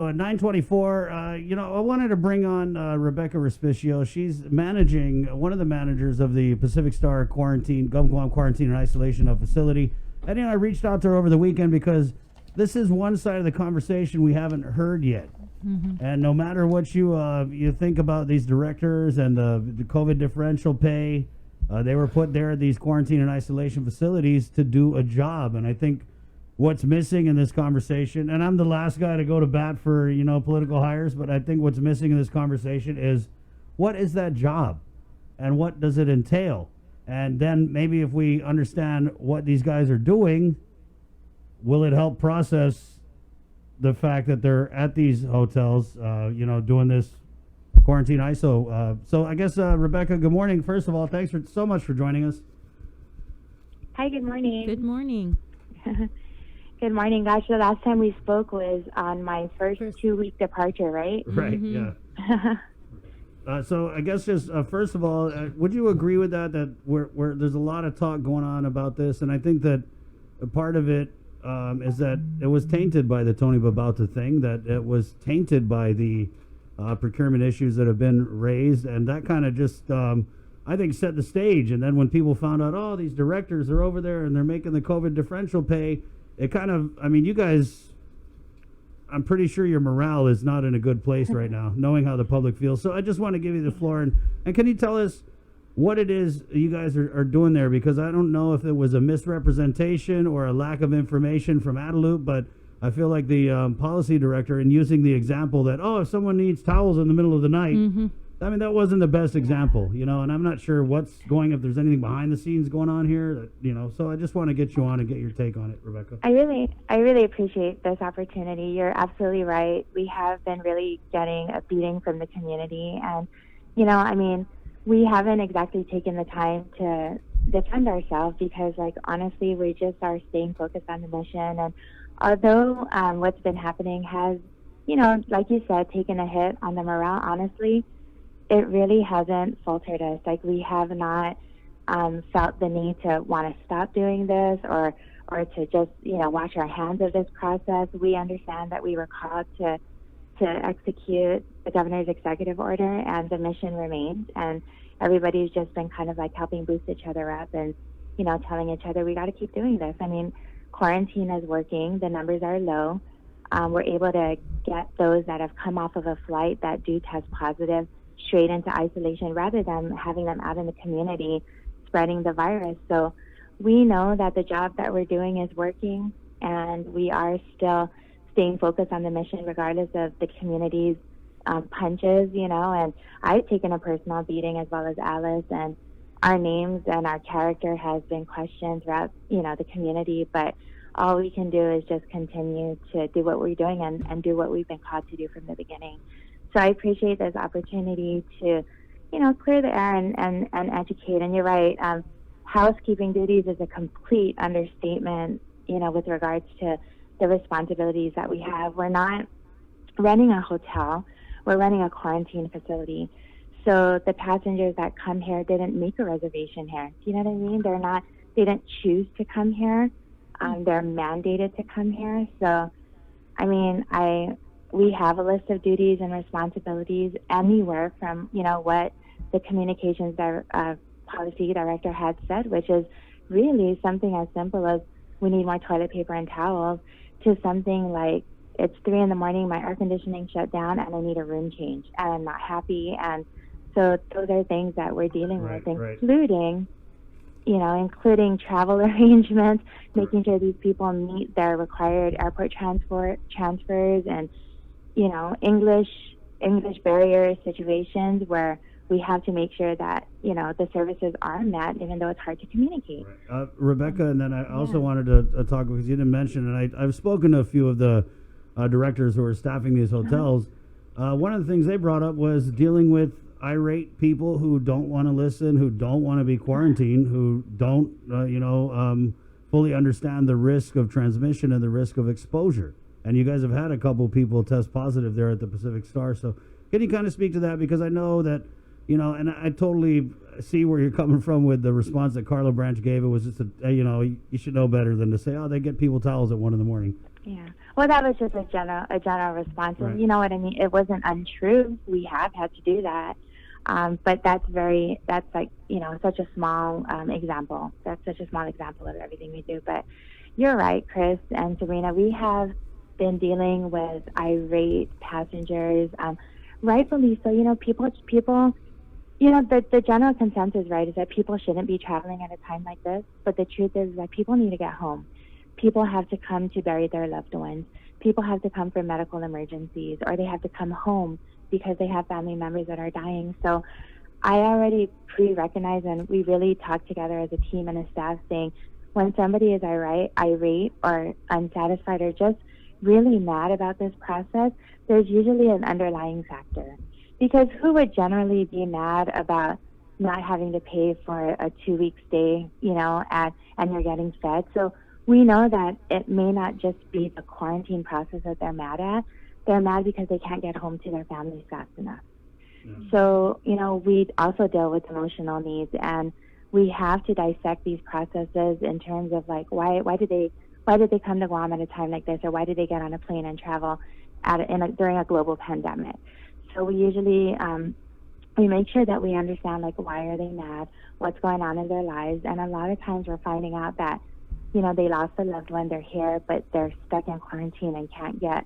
At 9:24, I wanted to bring on Rebecca Respicio. She's managing one of the managers of the Pacific Star Guam Quarantine and Isolation Facility. And I reached out to her over the weekend because this is one side of the conversation we haven't heard yet. Mm-hmm. And no matter what you think about these directors and the COVID differential pay, they were put there at these quarantine and isolation facilities to do a job. And I think what's missing in this conversation, and I'm the last guy to go to bat for, political hires, but I think what's missing in this conversation is what is that job and what does it entail? And then maybe if we understand what these guys are doing, will it help process the fact that they're at these hotels, doing this quarantine ISO. So I guess, Rebecca, good morning. First of all, thanks so much for joining us. Hi, good morning. Good morning. Good morning. Gosh, the last time we spoke was on my first 2-week departure, right? Right, yeah. So I guess just first of all, would you agree with that we're there's a lot of talk going on about this, and I think that a part of it is that it was tainted by the Tony Babauta thing, that it was tainted by the procurement issues that have been raised, and that kind of just, I think, set the stage. And then when people found out, oh, these directors are over there and they're making the COVID differential pay, it kind of, you guys, I'm pretty sure your morale is not in a good place right now, knowing how the public feels. So I just want to give you the floor. And can you tell us what it is you guys are doing there? Because I don't know if it was a misrepresentation or a lack of information from Adelup, but I feel like the policy director, in using the example that, if someone needs towels in the middle of the night, that wasn't the best example, and I'm not sure if there's anything behind the scenes going on here, so I just want to get you on and get your take on it, Rebecca. I really appreciate this opportunity. You're absolutely right. We have been really getting a beating from the community, and, we haven't exactly taken the time to defend ourselves because, honestly, we just are staying focused on the mission. And although what's been happening has, like you said, taken a hit on the morale, honestly, it really hasn't faltered us. We have not felt the need to want to stop doing this or to just, wash our hands of this process. We understand that we were called to execute the governor's executive order, and the mission remains. And everybody's just been kind of helping boost each other up and, telling each other we got to keep doing this. Quarantine is working. The numbers are low. We're able to get those that have come off of a flight that do test positive straight into isolation rather than having them out in the community spreading the virus. So we know that the job that we're doing is working, and we are still staying focused on the mission regardless of the community's punches, and I've taken a personal beating as well as Alice, and our names and our character has been questioned throughout, the community, but all we can do is just continue to do what we're doing and do what we've been called to do from the beginning. So I appreciate this opportunity to, clear the air and educate. And you're right, housekeeping duties is a complete understatement, with regards to the responsibilities that we have. We're not running a hotel, we're running a quarantine facility. So the passengers that come here didn't make a reservation here. Do you know what I mean? They didn't choose to come here. They're mandated to come here. So, we have a list of duties and responsibilities anywhere from, what the communications policy director had said, which is really something as simple as we need more toilet paper and towels, to something like it's 3 a.m, my air conditioning shut down and I need a room change and I'm not happy. And so those are things that we're dealing with, including, including travel arrangements, making sure these people meet their required airport transfers and, English barrier situations where we have to make sure that, the services are met, even though it's hard to communicate. Right. Rebecca, and then I also wanted to talk, because you didn't mention, and I've spoken to a few of the directors who are staffing these hotels. One of the things they brought up was dealing with irate people who don't want to listen, who don't want to be quarantined, who don't, fully understand the risk of transmission and the risk of exposure. And you guys have had a couple people test positive there at the Pacific Star. So can you kind of speak to that? Because I know that, and I totally see where you're coming from with the response that Carlo Branch gave. It was just, you should know better than to say, they get people towels at 1 a.m. Yeah. Well, that was just a general response, Right. and you know what I mean. It wasn't untrue. We have had to do that, but that's like such a small example. That's such a small example of everything we do. But you're right, Chris and Sabrina. We have been dealing with irate passengers, rightfully so. People. The general consensus, right, is that people shouldn't be traveling at a time like this. But the truth is that people need to get home. People have to come to bury their loved ones. People have to come for medical emergencies, or they have to come home because they have family members that are dying. So I already pre-recognize, and we really talk together as a team and a staff saying, when somebody is irate or unsatisfied or just really mad about this process, there's usually an underlying factor. Because who would generally be mad about not having to pay for a 2-week stay, and you're getting fed? So we know that it may not just be the quarantine process that they're mad at. They're mad because they can't get home to their families fast enough. Yeah. So, we also deal with emotional needs, and we have to dissect these processes in terms of like, why did they come to Guam at a time like this, or why did they get on a plane and travel during a global pandemic? So we usually we make sure that we understand, like, why are they mad, what's going on in their lives, and a lot of times we're finding out that they lost a loved one, they're here, but they're stuck in quarantine and can't get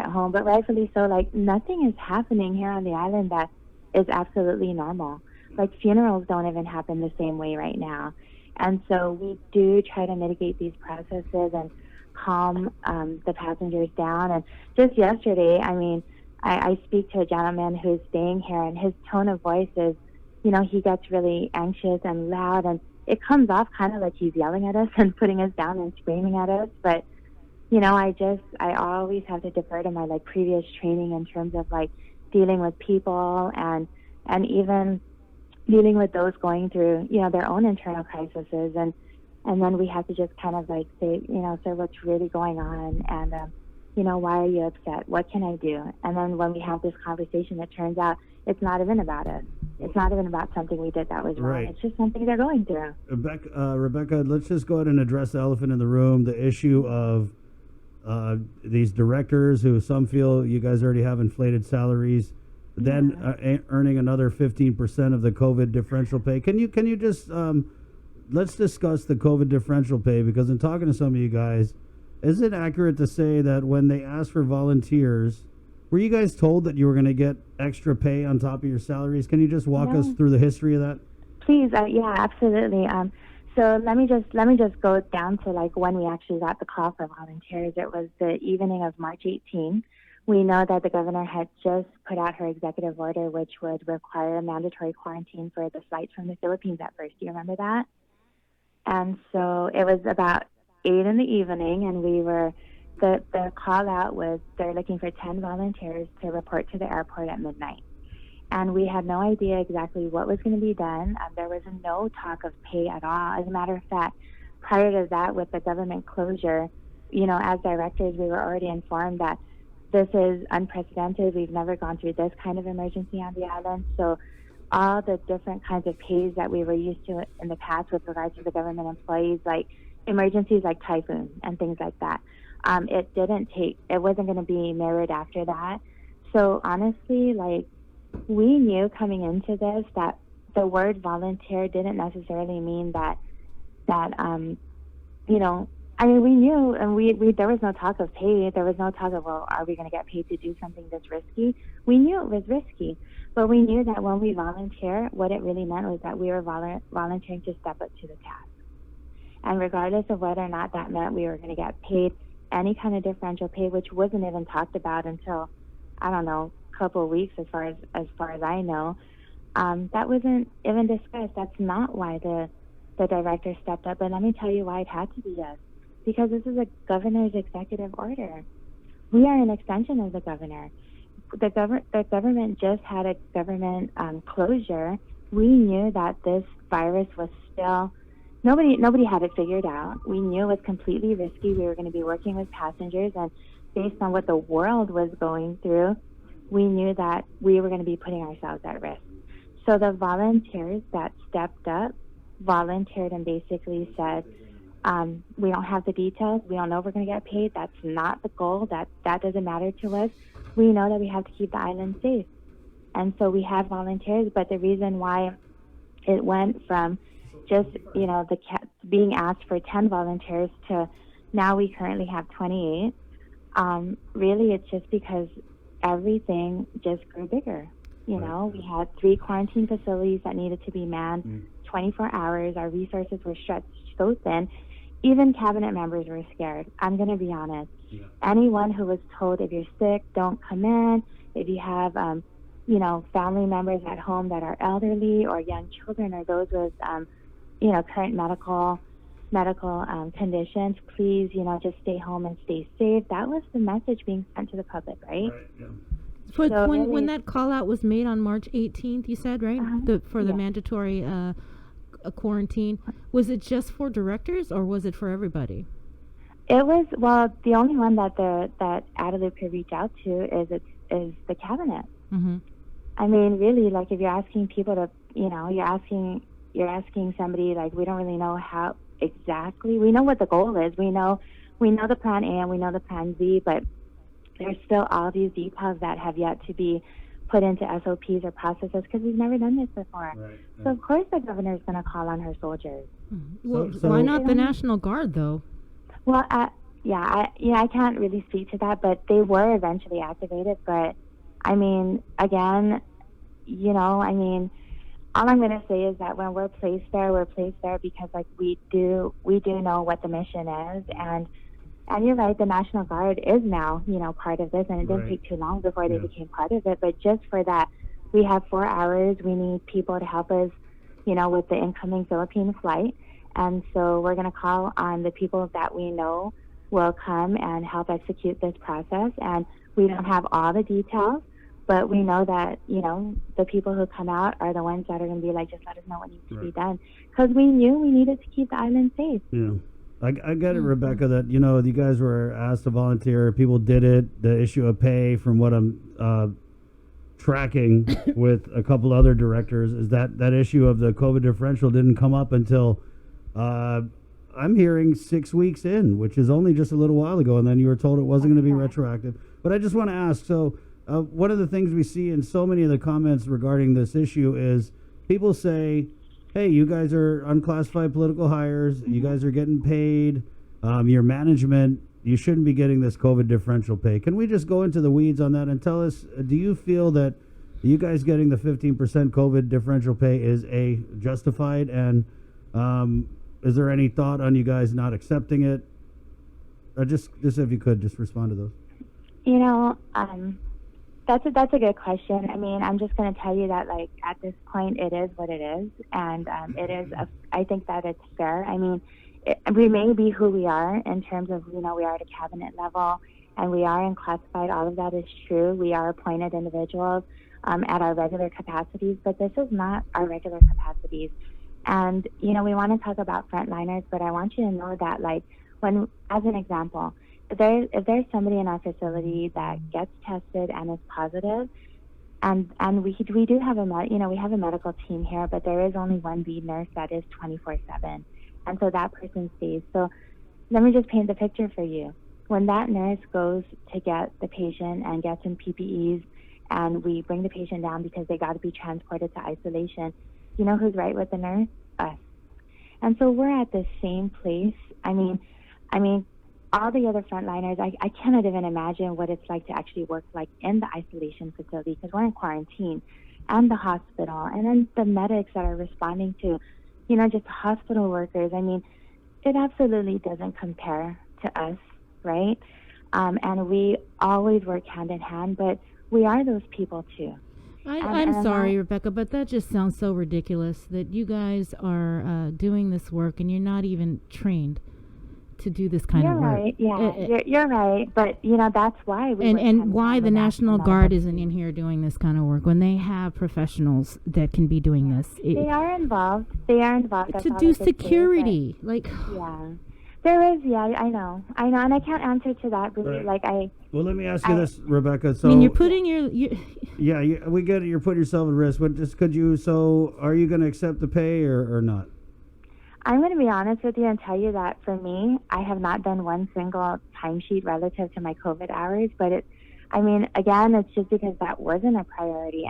home. But rightfully so, like, nothing is happening here on the island that is absolutely normal. Like, funerals don't even happen the same way right now. And so we do try to mitigate these processes and calm the passengers down. And just yesterday, I speak to a gentleman who's staying here, and his tone of voice is, he gets really anxious and loud, and it comes off kind of like he's yelling at us and putting us down and screaming at us. But, I always have to defer to my, like, previous training in terms of, like, dealing with people and even dealing with those going through, their own internal crises. And then we have to just kind of, like, say, sir, what's really going on? And, why are you upset? What can I do? And then when we have this conversation, it turns out it's not even about us. It's not even about something we did that was wrong. Right. It's just something they're going through. Rebecca, let's just go ahead and address the elephant in the room, the issue of these directors who some feel you guys already have inflated salaries, then earning another 15% of the COVID differential pay. Can you just let's discuss the COVID differential pay, because in talking to some of you guys, is it accurate to say that when they asked for volunteers, were you guys told that you were going to get extra pay on top of your salaries? Can you just walk us through the history of that? Please, yeah, absolutely. So let me just go down to, like, when we actually got the call for volunteers. It was the evening of March 18. We know that the governor had just put out her executive order, which would require a mandatory quarantine for the flights from the Philippines at first. Do you remember that? And so it was about 8 in the evening, and the call out was they're looking for 10 volunteers to report to the airport at midnight. And we had no idea exactly what was going to be done. There was no talk of pay at all. As a matter of fact, prior to that, with the government closure, as directors, we were already informed that this is unprecedented. We've never gone through this kind of emergency on the island. So all the different kinds of pays that we were used to in the past with regards to the government employees, like emergencies like typhoon and things like that, it wasn't going to be mirrored after that. So honestly, like, we knew coming into this that the word volunteer didn't necessarily mean that we knew, and we there was no talk of pay. There was no talk of, well, are we going to get paid to do something this risky? We knew it was risky, but we knew that when we volunteer, what it really meant was that we were volunteering to step up to the task. And regardless of whether or not that meant we were going to get paid any kind of differential pay, which wasn't even talked about until, I don't know, a couple of weeks as far as I know, that wasn't even discussed. That's not why the director stepped up. And let me tell you why it had to be us. Because this is a governor's executive order. We are an extension of the governor. The government just had a government closure. We knew that this virus was still, nobody had it figured out. We knew it was completely risky. We were going to be working with passengers, and based on what the world was going through, we knew that we were going to be putting ourselves at risk. So the volunteers that stepped up volunteered and basically said, We don't have the details. We don't know if we're going to get paid. That's not the goal. That doesn't matter to us. We know that we have to keep the island safe. And so we have volunteers, but the reason why it went from just, being asked for 10 volunteers to now we currently have 28, really it's just because everything just grew bigger. You know, we had 3 quarantine facilities that needed to be manned 24 hours. Our resources were stretched so thin. Even cabinet members were scared. I'm going to be honest. Yeah. Anyone who was told, if you're sick, don't come in. If you have, family members at home that are elderly or young children or those with, current medical conditions, please, just stay home and stay safe. That was the message being sent to the public, right? Yeah. So when that call out was made on March 18th, you said, right? The mandatory quarantine, was it just for directors or was it for everybody? It was, the only one that Adelup could reach out to is the cabinet. Mm-hmm. I mean, really, like if you're asking people to, you're asking somebody, like we don't really know how exactly. We know what the goal is. We know the plan A and we know the plan Z, but there's still all these details that have yet to be put into SOPs or processes because we've never done this before. Right. So of course the governor is going to call on her soldiers. Mm-hmm. Well, so why not the National Guard though? Well, I can't really speak to that, but they were eventually activated. But I mean, again, all I'm going to say is that when we're placed there because like we do know what the mission is, and you're right, the National Guard is now, part of this, and it didn't take too long before they became part of it. But just for that, we have 4 hours. We need people to help us, with the incoming Philippine flight. And so we're going to call on the people that we know will come and help execute this process. And we don't have all the details, but we know that, the people who come out are the ones that are going to be like, just let us know what needs to be done. Because we knew we needed to keep the island safe. Yeah. I get it, Rebecca, that, you guys were asked to volunteer. People did it. The issue of pay, from what I'm tracking with a couple other directors, is that issue of the COVID differential didn't come up until I'm hearing 6 weeks in, which is only just a little while ago. And then you were told it wasn't going to be retroactive. But I just want to ask, so one of the things we see in so many of the comments regarding this issue is people say, hey, you guys are unclassified political hires. You guys are getting paid. Your management, you shouldn't be getting this COVID differential pay. Can we just go into the weeds on that and tell us, do you feel that you guys getting the 15% COVID differential pay is justified? And is there any thought on you guys not accepting it? Just if you could, just respond to those. That's a good question. I mean, I'm just going to tell you that, like, at this point, it is what it is, and it is. I think that it's fair. I mean, we may be who we are in terms of, we are at a cabinet level, and we are unclassified. All of that is true. We are appointed individuals at our regular capacities, but this is not our regular capacities. And we want to talk about frontliners, but I want you to know that, like, as an example, if there's somebody in our facility that gets tested and is positive, and we do have we have a medical team here, but there is only one lead nurse that is 24/7, and so that person stays. So let me just paint the picture for you. When that nurse goes to get the patient and gets in PPEs, and we bring the patient down because they got to be transported to isolation, you know who's right with the nurse? Us. And so we're at the same place. I mean, all the other frontliners, I cannot even imagine what it's like to actually work like in the isolation facility, because we're in quarantine, and the hospital, and then the medics that are responding to, just hospital workers. I mean, it absolutely doesn't compare to us, right? And we always work hand in hand, but we are those people too. I'm sorry, Rebecca, but that just sounds so ridiculous that you guys are doing this work and you're not even trained to do this kind of work. Right. Yeah, you're right. But, that's why. And why the National Guard isn't in here doing this kind of work when they have professionals that can be doing this. They are involved. That's to do security. Yeah. There is, I know. And I can't answer to that, really. Right. Well, let me ask you this, Rebecca. So, I mean, you're putting your we get it. You're putting yourself at risk. But are you going to accept the pay or not? I'm going to be honest with you and tell you that for me, I have not done one single timesheet relative to my COVID hours, but again, it's just because that wasn't a priority,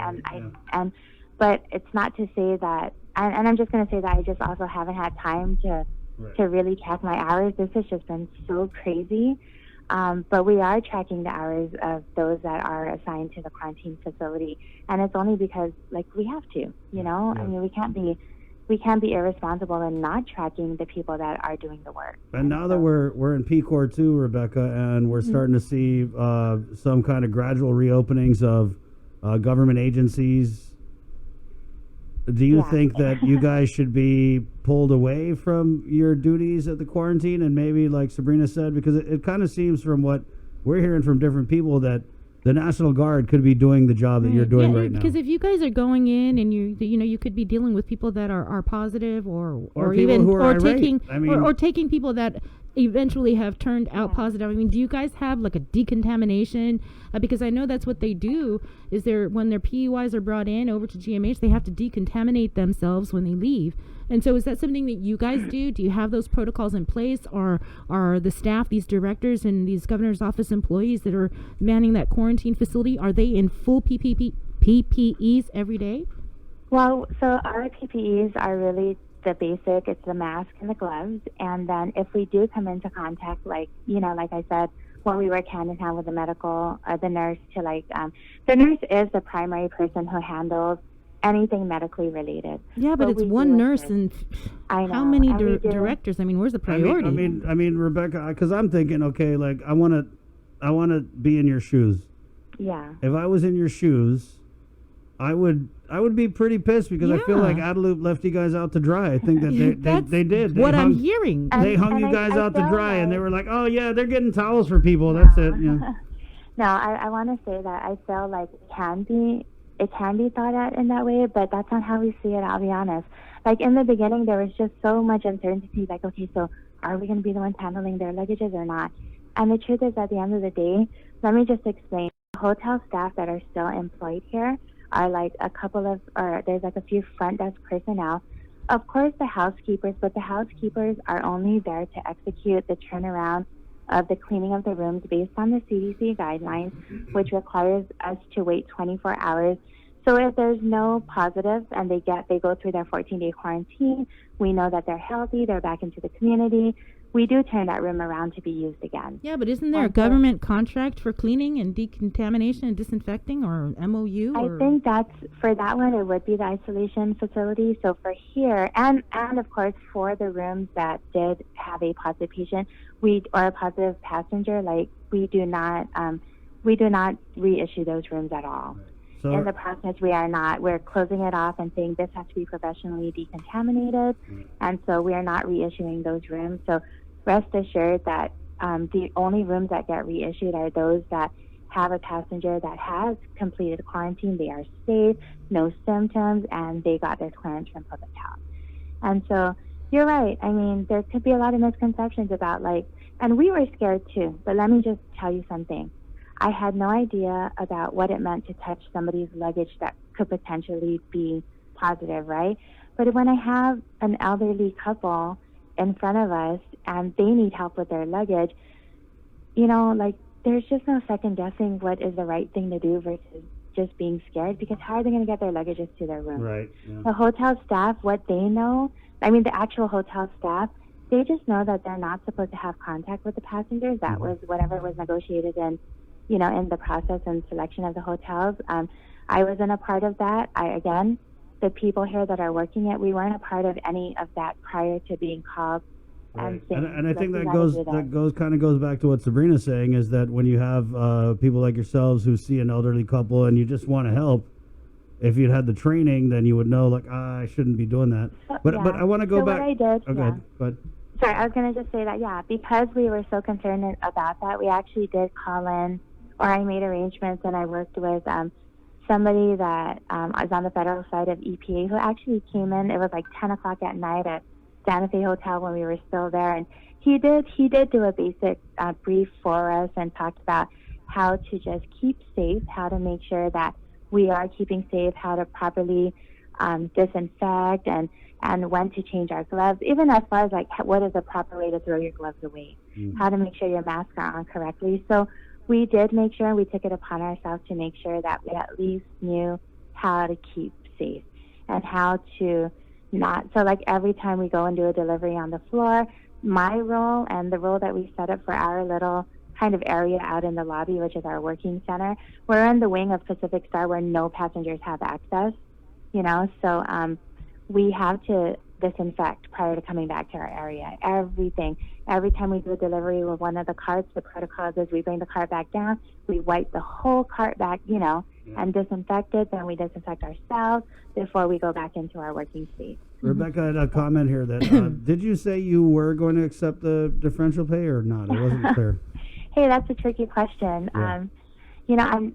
but it's not to say that, and I'm just going to say that I just also haven't had time to really track my hours. This has just been so crazy. But we are tracking the hours of those that are assigned to the quarantine facility, and it's only because, like, we have to, you know. Yeah. I mean, we can't be irresponsible in not tracking the people that are doing the work. And now that we're in P-Core too, Rebecca, and we're starting to see some kind of gradual reopenings of government agencies. Do you think that you guys should be pulled away from your duties at the quarantine? And maybe, like Sabrina said, because it kind of seems from what we're hearing from different people that the National Guard could be doing the job that you're doing right now. Because if you guys are going in and you could be dealing with people that are positive or people even who are taking irate. or taking people that eventually have turned out positive. I mean, do you guys have like a decontamination? Because I know that's what they do. Is when their PUIs are brought in over to GMH, they have to decontaminate themselves when they leave. And so is that something that you guys do? Do you have those protocols in place? Or are the staff, these directors and these governor's office employees that are manning that quarantine facility, are they in full PPEs every day? Well, so our PPEs are really the basic. It's the mask and the gloves. And then if we do come into contact, like I said, when we work hand in hand with the the nurse the nurse is the primary person who handles anything medically related. Yeah, but it's one nurse and how many directors? I mean, where's the priority? I mean, Rebecca, because I'm thinking, okay, like I want to be in your shoes. Yeah. If I was in your shoes, I would be pretty pissed because I feel like Adelup left you guys out to dry. I think that they did. I'm hearing. They hung you guys out to dry, and they were like, oh yeah, they're getting towels for people. That's it. Yeah. No, I want to say that I feel like it can be thought at in that way, but that's not how we see it, I'll be honest. Like, in the beginning, there was just so much uncertainty, like, okay, so are we going to be the ones handling their luggages or not? And the truth is, at the end of the day, let me just explain. Hotel staff that are still employed here are like there's like a few front desk personnel. Of course, the housekeepers, but the housekeepers are only there to execute the turnaround of the cleaning of the rooms based on the CDC guidelines, which requires us to wait 24 hours. So if there's no positive and they go through their 14-day quarantine, we know that they're healthy, they're back into the community. We do turn that room around to be used again. Yeah, but isn't there a government contract for cleaning and decontamination and disinfecting, or MOU? I think for that one, it would be the isolation facility. So for here, and of course for the rooms that did have a positive patient, or a positive passenger, like we do not reissue those rooms at all. So in the process, we're closing it off and saying this has to be professionally decontaminated, and so we are not reissuing those rooms. So rest assured that the only rooms that get reissued are those that have a passenger that has completed quarantine, they are safe, no symptoms, and they got their clearance from public health. And so you're right. I mean, there could be a lot of misconceptions about and we were scared too, but let me just tell you something. I had no idea about what it meant to touch somebody's luggage that could potentially be positive, right? But when I have an elderly couple in front of us and they need help with their luggage, there's just no second guessing what is the right thing to do versus just being scared, because how are they going to get their luggages to their room? Right. Yeah. The hotel staff, what they know, the actual hotel staff, they just know that they're not supposed to have contact with the passengers. That was whatever was negotiated in the process and selection of the hotels. I wasn't a part of that. The people here that are working it, we weren't a part of any of that prior to being called. Right. And I think that goes back to what Sabrina's saying, is that when you have people like yourselves who see an elderly couple and you just want to help, if you'd had the training, then you would know, I shouldn't be doing that. But I want to go back. What I did, Go ahead. Sorry, I was going to just say that, because we were so concerned about that, we actually did call in, or I made arrangements, and I worked with somebody that was on the federal side of EPA who actually came in. It was like 10 o'clock at night at Santa Fe Hotel when we were still there, and he did do a basic brief for us and talked about how to just keep safe, how to make sure that we are keeping safe, how to properly disinfect and when to change our gloves, even as far as like what is the proper way to throw your gloves away, how to make sure your masks are on correctly. So we did make sure, and we took it upon ourselves to make sure that we at least knew how to keep safe and how to not, so like every time we go and do a delivery on the floor, my role and the role that we set up for our little kind of area out in the lobby, which is our working center, we're in the wing of Pacific Star where no passengers have access, so we have to disinfect prior to coming back to our area. Everything. Every time we do a delivery with one of the carts, the protocol is we bring the cart back down, we wipe the whole cart back, and disinfect it. Then we disinfect ourselves before we go back into our working space. Rebecca had a comment here that, did you say you were going to accept the differential pay or not? It wasn't clear. Hey, that's a tricky question. Yeah.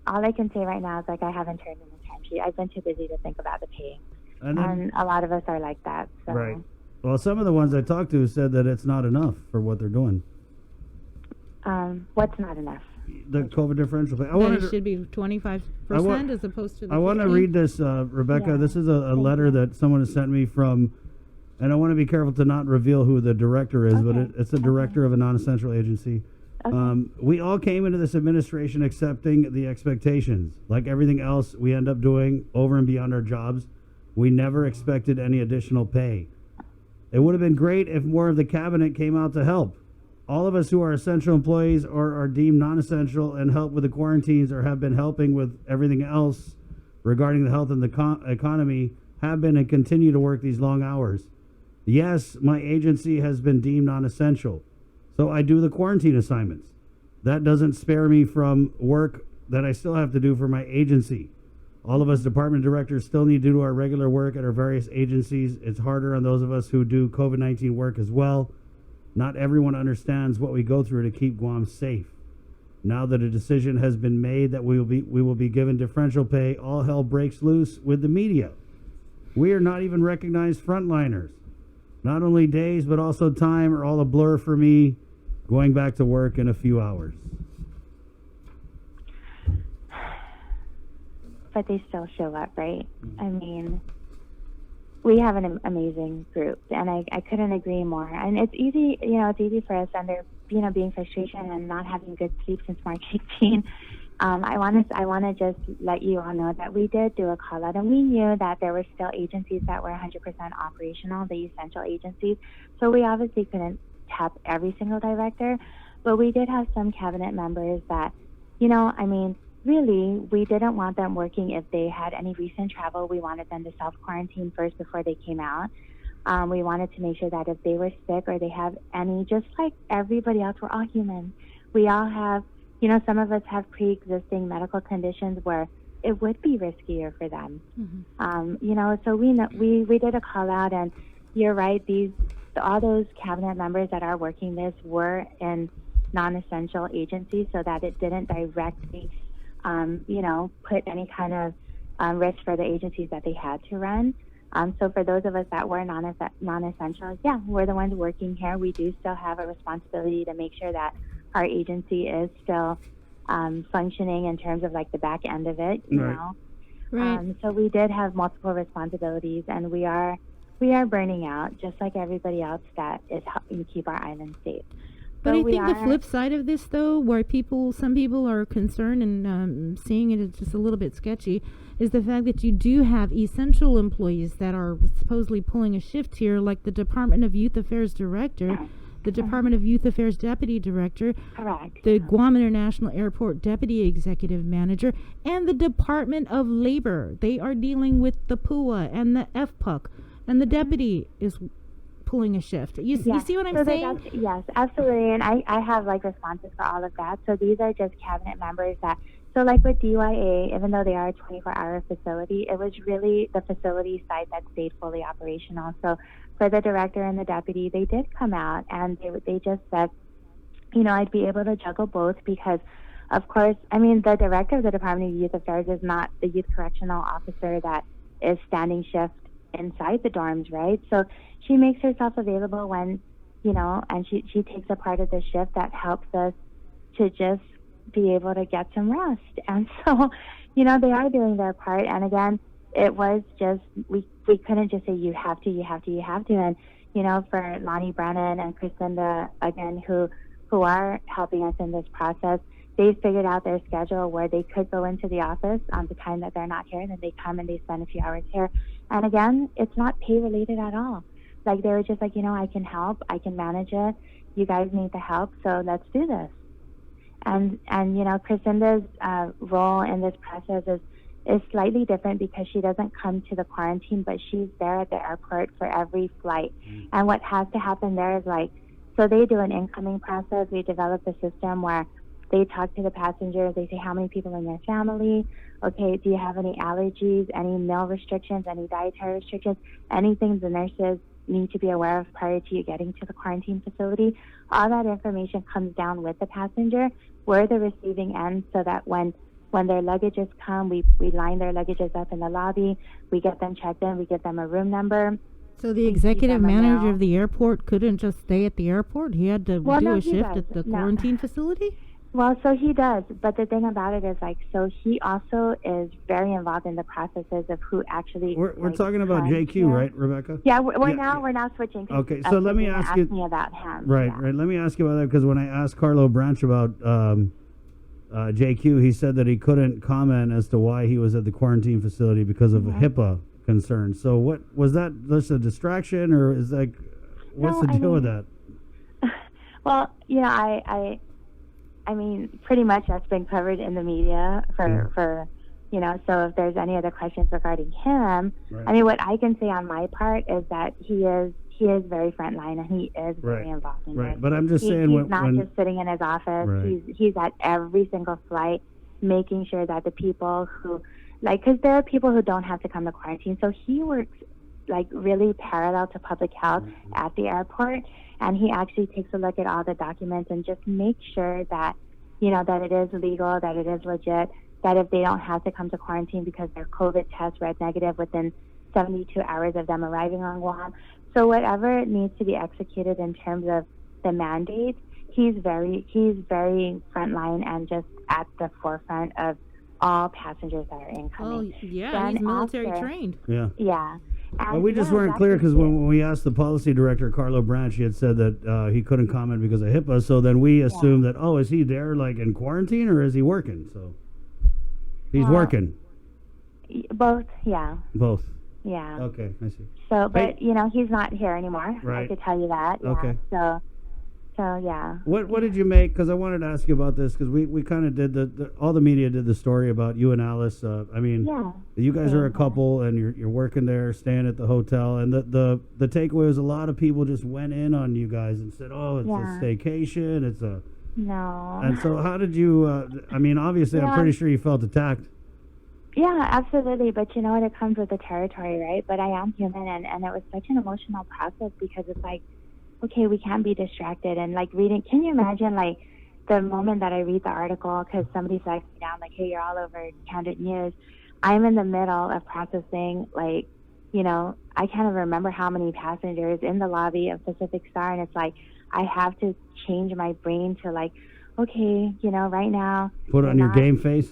All I can say right now is like I haven't turned in the timesheet. I've been too busy to think about the pay. And a lot of us are like that. So. Right. Well, some of the ones I talked to said that it's not enough for what they're doing. What's not enough? The COVID differential pay. It should be 25% as opposed to the I want to read this, Rebecca. Yeah. This is a letter that someone has sent me from, and I want to be careful to not reveal who the director is, but it's the director of a non-essential agency. Okay. We all came into this administration accepting the expectations. Like everything else we end up doing over and beyond our jobs, we never expected any additional pay. It would have been great if more of the cabinet came out to help. All of us who are essential employees or are deemed non-essential and help with the quarantines or have been helping with everything else regarding the health and the economy have been and continue to work these long hours. Yes, my agency has been deemed non-essential, so I do the quarantine assignments. That doesn't spare me from work that I still have to do for my agency. All of us department directors still need to do our regular work at our various agencies. It's harder on those of us who do COVID-19 work as well. Not everyone understands what we go through to keep Guam safe. Now that a decision has been made that we will be given differential pay, all hell breaks loose with the media. We are not even recognized frontliners. Not only days, but also time are all a blur for me going back to work in a few hours. But they still show up, right? I mean, we have an amazing group, and I couldn't agree more. And it's easy, it's easy for us under, being frustration and not having good sleep since March 18. I want to just let you all know that we did do a call out, and we knew that there were still agencies that were 100% operational, the essential agencies. So we obviously couldn't tap every single director, but we did have some cabinet members that, really, we didn't want them working if they had any recent travel. We wanted them to self-quarantine first before they came out. We wanted to make sure that if they were sick or they have any, just like everybody else, we're all human. We all have, some of us have pre-existing medical conditions where it would be riskier for them. So we did a call out, and you're right, all those cabinet members that are working this were in non-essential agencies so that it didn't directly put any kind of risk for the agencies that they had to run. So for those of us that were non-essential, we're the ones working here. We do still have a responsibility to make sure that our agency is still functioning in terms of like the back end of it, you know. Right. So we did have multiple responsibilities, and we are burning out just like everybody else that is helping keep our island safe. But I think the flip side of this, though, where some people are concerned and seeing it as just a little bit sketchy, is the fact that you do have essential employees that are supposedly pulling a shift here, like the Department of Youth Affairs Director, the Department of Youth Affairs Deputy Director, correct, the Guam International Airport Deputy Executive Manager, and the Department of Labor. They are dealing with the PUA and the FPUC, and the deputy is pulling a shift. You see what I'm saying? Yes, absolutely. And I have like responses for all of that. So these are just cabinet members that, so like with DYA, even though they are a 24-hour facility, it was really the facility side that stayed fully operational. So for the director and the deputy, they did come out and they just said, I'd be able to juggle both because, of course, the director of the Department of Youth Affairs is not the youth correctional officer that is standing shift inside the dorms, right? So she makes herself available when, and she takes a part of the shift that helps us to just be able to get some rest. And so, they are doing their part. And again, it was just, we couldn't just say, you have to. And, for Lonnie Brennan and Christinda, again, who are helping us in this process, they figured out their schedule where they could go into the office on the time that they're not here, and then they come and they spend a few hours here. And again, it's not pay related at all. Like, they were just like, I can help, I can manage it. You guys need the help, so let's do this. And Christinda's role in this process is slightly different because she doesn't come to the quarantine, but she's there at the airport for every flight. And what has to happen there is so they do an incoming process. We develop a system where they talk to the passengers. They say, how many people in your family? Okay, do you have any allergies, any meal restrictions, any dietary restrictions, anything the nurses need to be aware of prior to you getting to the quarantine facility? All that information comes down with the passenger. We're the receiving end, so that when their luggages come, we line their luggages up in the lobby. We get them checked in. We give them a room number. So the executive manager of the airport couldn't just stay at the airport? He had to do a shift at the quarantine facility? Well, so he does, but the thing about it is so he also is very involved in the processes of who actually. We're talking about JQ, right, Rebecca? Yeah, we're now switching. Okay, so let me ask you about him. Right. Let me ask you about that, because when I asked Carlo Branch about JQ, he said that he couldn't comment as to why he was at the quarantine facility because of HIPAA concerns. So what was that? Just a distraction, or is what's the deal with that? Well, I mean, pretty much that's been covered in the media for so if there's any other questions regarding him, right. I mean, what I can say on my part is that he is very frontline, and he is very involved in it. But I'm just saying, he's not just sitting in his office. Right. He's at every single flight, making sure that the people who, because there are people who don't have to come to quarantine, so he works really parallel to public health at the airport. And he actually takes a look at all the documents and just makes sure that, that it is legal, that it is legit, that if they don't have to come to quarantine because their COVID test read negative within 72 hours of them arriving on Guam. So whatever needs to be executed in terms of the mandate, he's very frontline and just at the forefront of all passengers that are incoming. Oh, yeah, he's military trained. Yeah. Yeah. Well, we just weren't clear, because when we asked the policy director, Carlo Branch, he had said that he couldn't comment because of HIPAA. So then we assumed that, is he there in quarantine, or is he working? So he's working. Both, yeah. Both. Yeah. Okay, I see. So, but he's not here anymore. Right. I could tell you that. Yeah. Okay. So yeah. What did you make? Because I wanted to ask you about this, because we kind of did all the media did the story about you and Alice. I mean, you guys are a couple, and you're working there, staying at the hotel, and the takeaway was a lot of people just went in on you guys and said, it's a staycation, it's a. No. And so how did you? I mean, obviously, I'm pretty sure you felt attacked. Yeah, absolutely. But it comes with the territory, right? But I am human, and it was such an emotional process, because it's okay, we can't be distracted. And reading, can you imagine the moment that I read the article, because somebody flags me down hey, you're all over Candid News. I'm in the middle of processing I can't even remember how many passengers in the lobby of Pacific Star, and it's I have to change my brain to okay, right now. Put on your game face.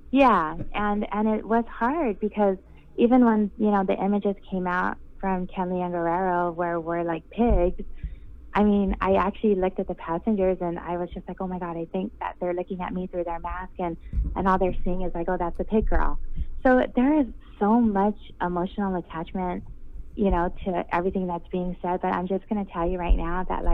Yeah, and it was hard, because even when the images came out from Kenley and Guerrero where we're pigs, I mean, I actually looked at the passengers, and I was just oh my God, I think that they're looking at me through their mask, and all they're seeing is that's a pig girl. So there is so much emotional attachment, to everything that's being said. But I'm just going to tell you right now that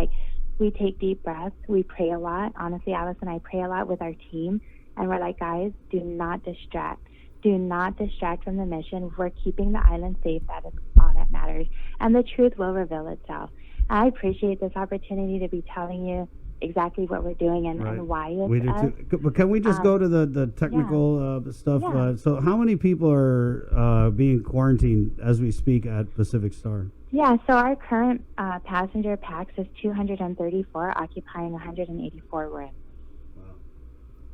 we take deep breaths. We pray a lot. Honestly, Alice and I pray a lot with our team. And we're guys, do not distract. Do not distract from the mission. We're keeping the island safe. That is all that matters. And the truth will reveal itself. I appreciate this opportunity to be telling you exactly what we're doing and why it's we do too. But can we just go to the technical stuff? Yeah. So how many people are being quarantined as we speak at Pacific Star? Yeah, so our current passenger PAX is 234, occupying 184 rooms.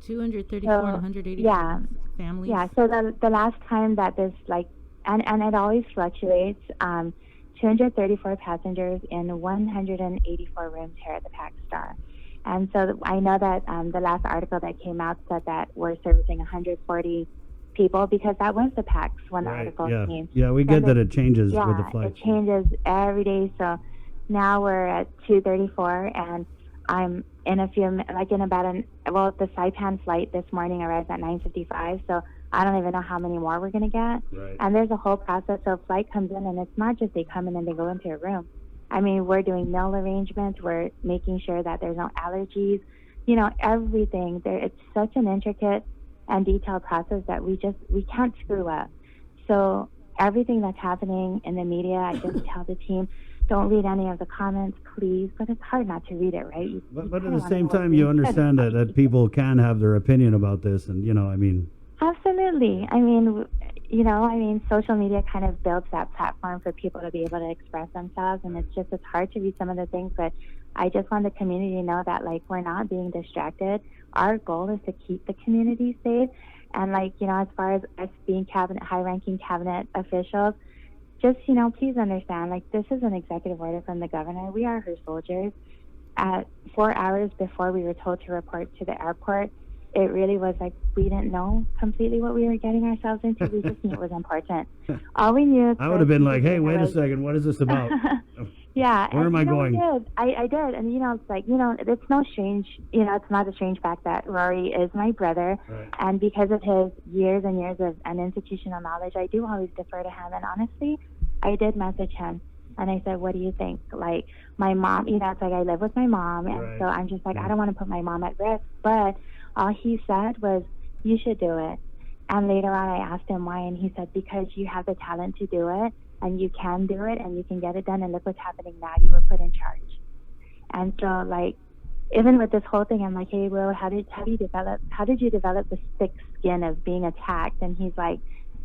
234 and 184 families. Yeah, so the last time that this and it always fluctuates, 234 passengers in 184 rooms here at the PAX Star. And so I know that the last article that came out said that we're servicing 140 people, because that was the PAX when the Right. article Yeah. came. Yeah. We Then get that it changes yeah, with the flight. it changes every day. So now we're at 2:34, and I'm in the Saipan flight this morning arrives at 9:55. So I don't even know how many more we're gonna get. Right. And there's a whole process. So a flight comes in, and it's not just they come in and they go into a room. I mean, we're doing meal arrangements. We're making sure that there's no allergies. Everything. It's such an intricate and detailed process that we can't screw up. So everything that's happening in the media, I just tell the team, don't read any of the comments, please. But it's hard not to read it, right? But at the same time, you understand that people can have their opinion about this, and I mean. Absolutely. I mean, social media kind of builds that platform for people to be able to express themselves, and it's hard to read some of the things, but I just want the community to know that, like, we're not being distracted. Our goal is to keep the community safe, and, as far as us being high-ranking cabinet officials, just, please understand, this is an executive order from the governor. We are her soldiers. At 4 hours before we were told to report to the airport, it really was we didn't know completely what we were getting ourselves into. We just knew it was important. All we knew. I would have been like, hey, wait a second, what is this about? Yeah. Where am I going? I did. And, it's no strange, it's not a strange fact that Rory is my brother. Right. And because of his years and years of an institutional knowledge, I do always defer to him. And honestly, I did message him. And I said, what do you think? My mom, it's I live with my mom. And Right. so I'm just I don't want to put my mom at risk. But all he said was, you should do it. And later on, I asked him why. And he said, because you have the talent to do it. And you can do it, and you can get it done. And look what's happening now. You were put in charge. And so, even with this whole thing, I'm like, hey, Will, how did you develop the thick skin of being attacked? And he's like,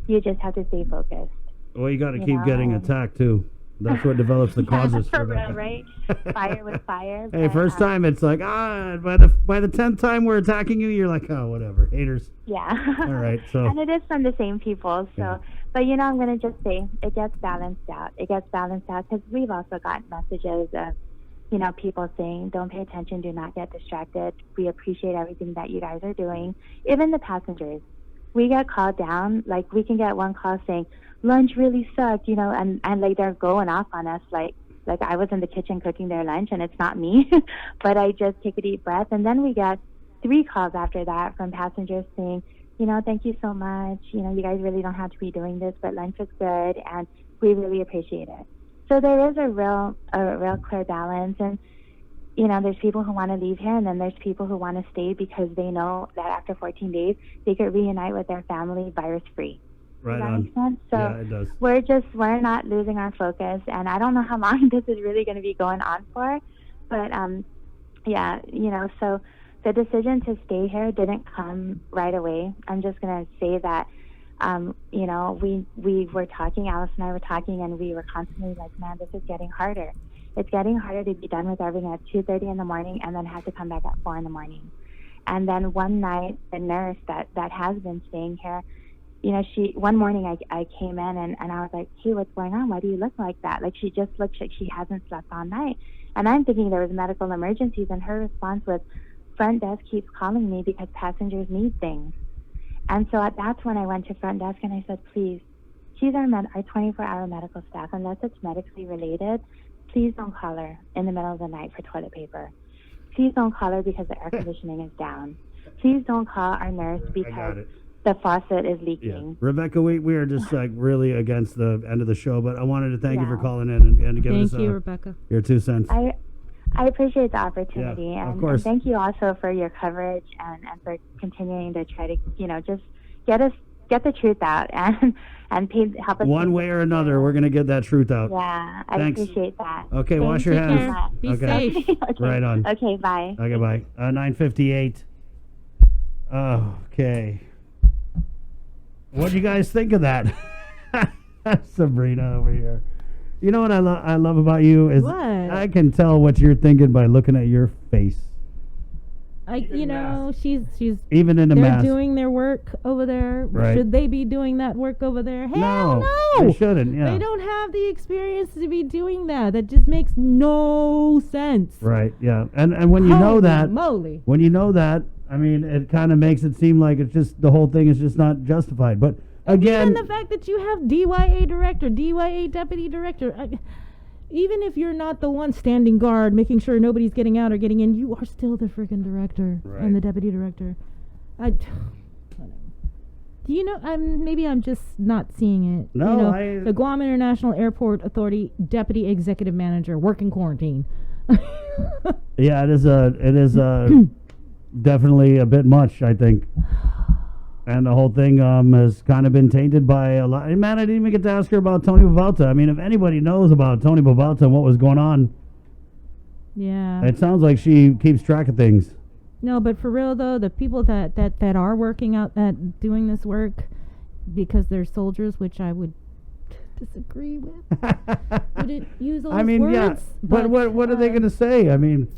you just have to stay focused. Well, you got to keep getting attacked too. That's what develops the causes for for real, that. right? Fire with fire. Hey, but, first time it's like, by the 10th time we're attacking you, you're like, oh, whatever, haters. Yeah. All right, so. And it is from the same people, so. Yeah. But I'm going to just say it gets balanced out. It gets balanced out because we've also gotten messages of, people saying, don't pay attention, do not get distracted. We appreciate everything that you guys are doing. Even the passengers. We get called down, we can get one call saying, lunch really sucked, and they're going off on us like I was in the kitchen cooking their lunch and it's not me, but I just take a deep breath. And then we get 3 calls after that from passengers saying, thank you so much. You guys really don't have to be doing this, but lunch was good and we really appreciate it. So there is a real clear balance. And, there's people who want to leave here, and then there's people who want to stay because they know that after 14 days, they could reunite with their family virus-free. Right Does that on. make sense? So Yeah, it does. we're not losing our focus, and I don't know how long this is really going to be going on for, but so the decision to stay here didn't come right away. I'm just going to say that, we were talking, Alice and I were talking, and we were constantly like, man, this is getting harder. It's getting harder to be done with everything at 2:30 in the morning and then have to come back at 4 in the morning. And then one night, the nurse that has been staying here, one morning I came in and I was like, hey, what's going on? Why do you look like that? She just looks like she hasn't slept all night. And I'm thinking there was medical emergencies, and her response was, front desk keeps calling me because passengers need things. And so that's when I went to front desk and I said, please, she's our 24-hour medical staff. Unless it's medically related, please don't call her in the middle of the night for toilet paper. Please don't call her because the air conditioning is down. Please don't call our nurse because the faucet is leaking. Yeah. Rebecca, we are just really against the end of the show, but I wanted to thank you for calling in and giving us Rebecca. Your 2 cents. I appreciate the opportunity, Yeah, and of course. Thank you also for your coverage and for continuing to try to just get the truth out and help us. One way or another, we're going to get that truth out. Yeah, Thanks. I appreciate that. Okay, wash your Take hands. care. Be Okay. safe. Okay. Right on. Okay, bye. Okay, bye. 9:58. Okay. What do you guys think of that? Sabrina over here. You know what I love about you is What? I can tell what you're thinking by looking at your face. She's Even in a they're mask. doing their work over there. Right. Should they be doing that work over there? Hell no. They shouldn't. Yeah. They don't have the experience to be doing that. That just makes no sense. Right. Yeah. And when you know Holy that, moly. when you know that, I mean, it kind of makes it seem like it's just the whole thing is just not justified. But again, even the fact that you have DYA director, DYA deputy director, even if you're not the one standing guard, making sure nobody's getting out or getting in, you are still the freaking director and the deputy director. Maybe I'm just not seeing it. No, the Guam International Airport Authority deputy executive manager working quarantine. Yeah, it is definitely a bit much, I think. And the whole thing has kind of been tainted by a lot. And man, I didn't even get to ask her about Tony Babalta. I mean, if anybody knows about Tony Babalta and what was going on, it sounds like she keeps track of things. No, but for real though, the people that are working out, that doing this work because they're soldiers, which I would disagree with. Wouldn't use those words. Yeah, but what are they going to say? I mean,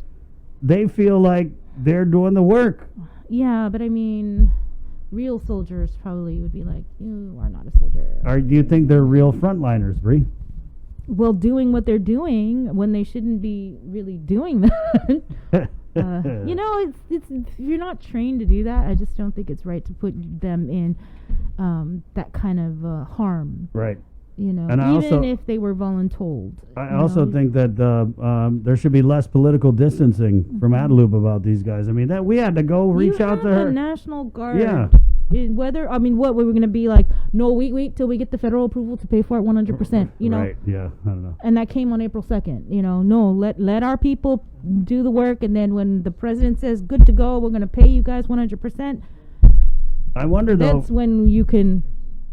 they feel like they're doing the work. Yeah, but I mean, real soldiers probably would be like, you are not a soldier. Do you think they're real frontliners, Bree? Well, doing what they're doing when they shouldn't be really doing that. It's if you're not trained to do that, I just don't think it's right to put them in that kind of harm. Right. And even if they were voluntold. I also think that there should be less political distancing from Adelup about these guys. I mean, that we had to go reach out to her. The National Guard. Yeah. What we were going to be like? No, wait till we get the federal approval to pay for it 100%. Right. Yeah. I don't know. And that came on April 2nd. No, let our people do the work, and then when the president says good to go, we're going to pay you guys 100%. I wonder though. That's when you can.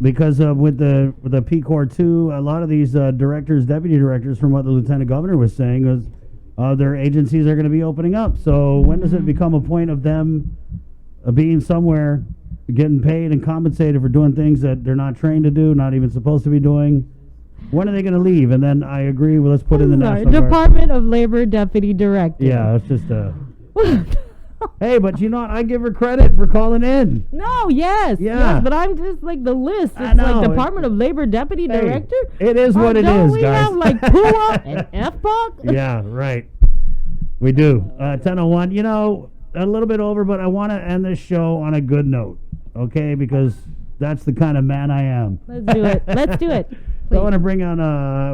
Because with the P Corps 2, a lot of these directors, deputy directors, from what the lieutenant governor was saying, was their agencies are going to be opening up. So when does it become a point of them being somewhere, getting paid and compensated for doing things that they're not trained to do, not even supposed to be doing? When are they going to leave? And then I agree. Well, let's put in the National Guard. Department of Labor deputy director. Yeah, it's just Hey, but you know what? I give her credit for calling in. No, yes, but I'm just like the list. It's like Department of Labor Deputy Director. It is what it is, guys. Don't we have like PUA and FPOC? Yeah, right. We do. 10:01. A little bit over, but I want to end this show on a good note, okay? Because that's the kind of man I am. Let's do it. So I want to bring on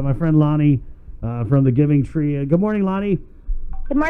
my friend Lonnie from the Giving Tree. Good morning, Lonnie. Good morning.